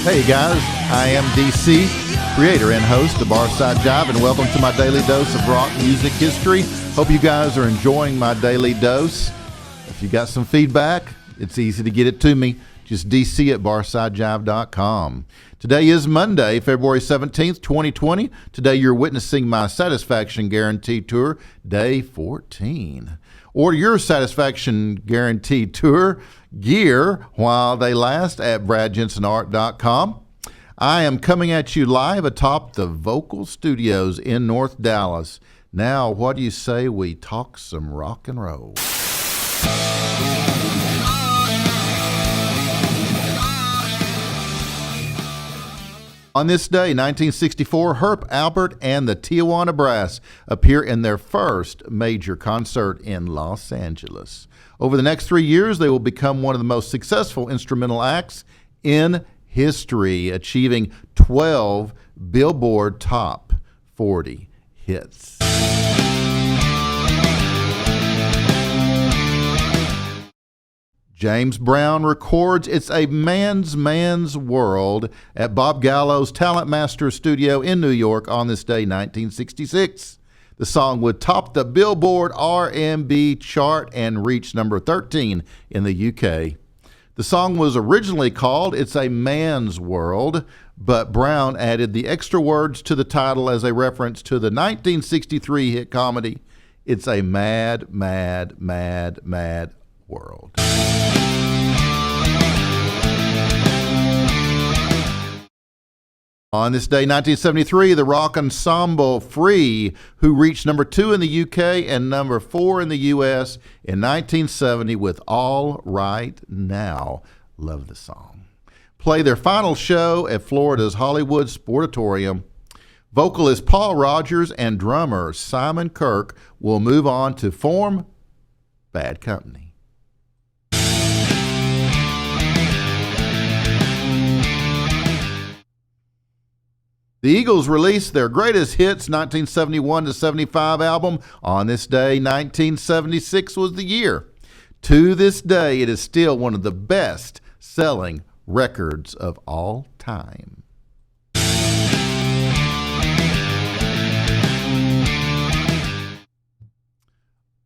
Hey guys, I am DC, creator and host of Barside, Jive, and welcome to my daily dose of rock music history. Hope you guys are enjoying my daily dose. If you got some feedback, it's easy to get it to me. Just DC at barsidejive.com. Today is Monday, February 17th, 2020. Today you're witnessing my Satisfaction Guarantee Tour, Day 14. Order your Satisfaction Guarantee Tour gear while they last at bradjensenart.com. I am coming at you live atop the Vocal Studios in North Dallas. Now, what do you say we talk some rock and roll? On this day, 1964, Herb Alpert and the Tijuana Brass appear in their first major concert in Los Angeles. Over the next 3 years, they will become one of the most successful instrumental acts in history, achieving 12 Billboard Top 40 hits. James Brown records It's a Man's World at Bob Gallo's Talent Master Studio in New York on this day, 1966. The song would top the Billboard R&B chart and reach number 13 in the UK. The song was originally called It's a Man's World, but Brown added the extra words to the title as a reference to the 1963 hit comedy It's a Mad, Mad, Mad, Mad World. On this day, 1973, the rock ensemble Free, who reached number 2 in the UK and number 4 in the US in 1970 with All Right Now. Love the song. Play their final show at Florida's Hollywood Sportatorium. Vocalist Paul Rogers and drummer Simon Kirke will move on to form Bad Company. The Eagles released their greatest hits 1971 to 75 album. On this day, 1976 was the year. To this day, it is still one of the best-selling records of all time.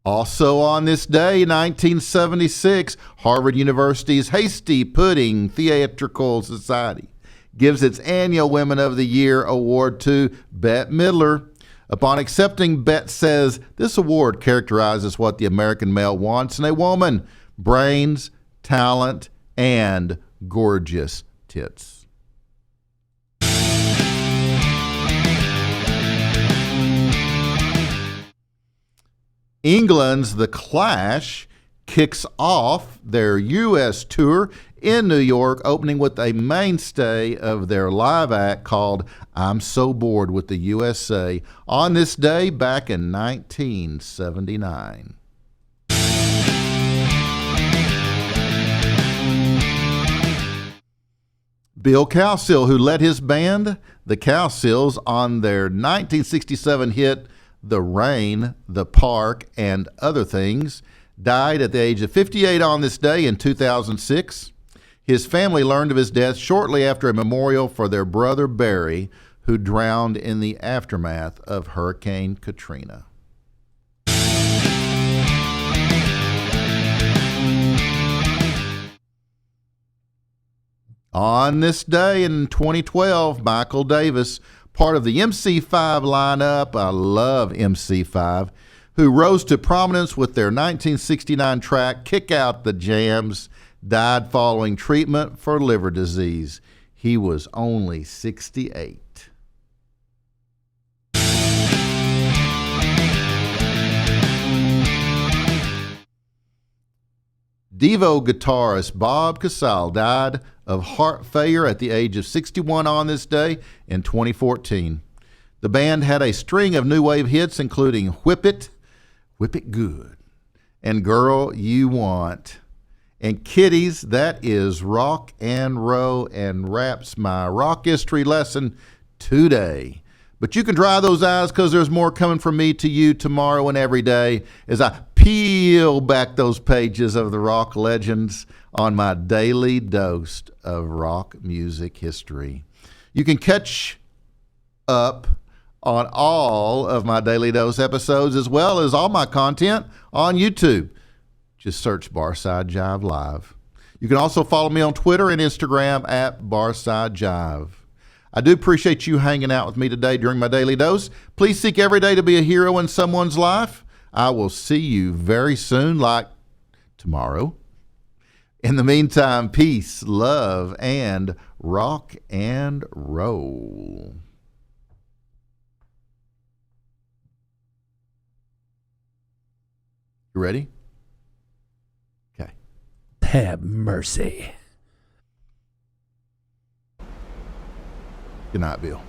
Also on this day, 1976, Harvard University's Hasty Pudding Theatrical Society gives its annual Women of the Year award to Bette Midler. Upon accepting, Bette says, "This award characterizes what the American male wants in a woman: brains, talent, and gorgeous tits." England's The Clash kicks off their U.S. tour in New York, opening with a mainstay of their live act called I'm So Bored with the USA on this day back in 1979. Bill Cowsill, who led his band, the Cowsills, on their 1967 hit The Rain, The Park, and Other Things, died at the age of 58 on this day in 2006. His family learned of his death shortly after a memorial for their brother Barry, who drowned in the aftermath of Hurricane Katrina. On this day in 2012, Michael Davis, part of the MC5 lineup, I love MC5, who rose to prominence with their 1969 track Kick Out the Jams, died following treatment for liver disease. He was only 68. Devo guitarist Bob Casale died of heart failure at the age of 61 on this day in 2014. The band had a string of new wave hits including Whip It Good, and Girl You Want. And kiddies, that is rock and roll and wraps my rock history lesson today. But you can dry those eyes because there's more coming from me to you tomorrow and every day as I peel back those pages of the rock legends on my daily dose of rock music history. You can catch up on all of my Daily Dose episodes as well as all my content on YouTube. Just search Barside Jive Live. You can also follow me on Twitter and Instagram at Barside Jive. I do appreciate you hanging out with me today during my Daily Dose. Please seek every day to be a hero in someone's life. I will see you very soon, like tomorrow. In the meantime, peace, love, and rock and roll. You ready? Okay. Have mercy. Good night, Bill.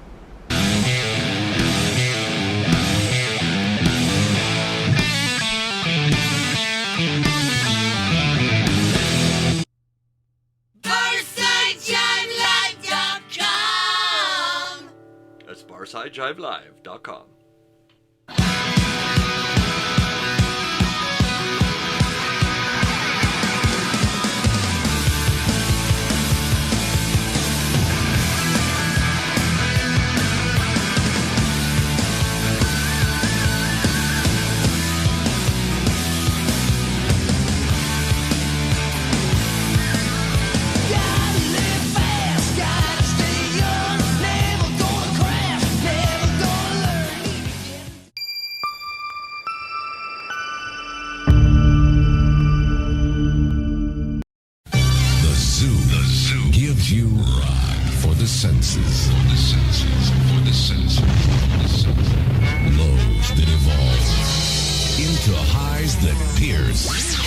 BarsideJiveLive.com. That's BarsideJiveLive.com. You rock for the senses. Lows that evolve into highs that pierce.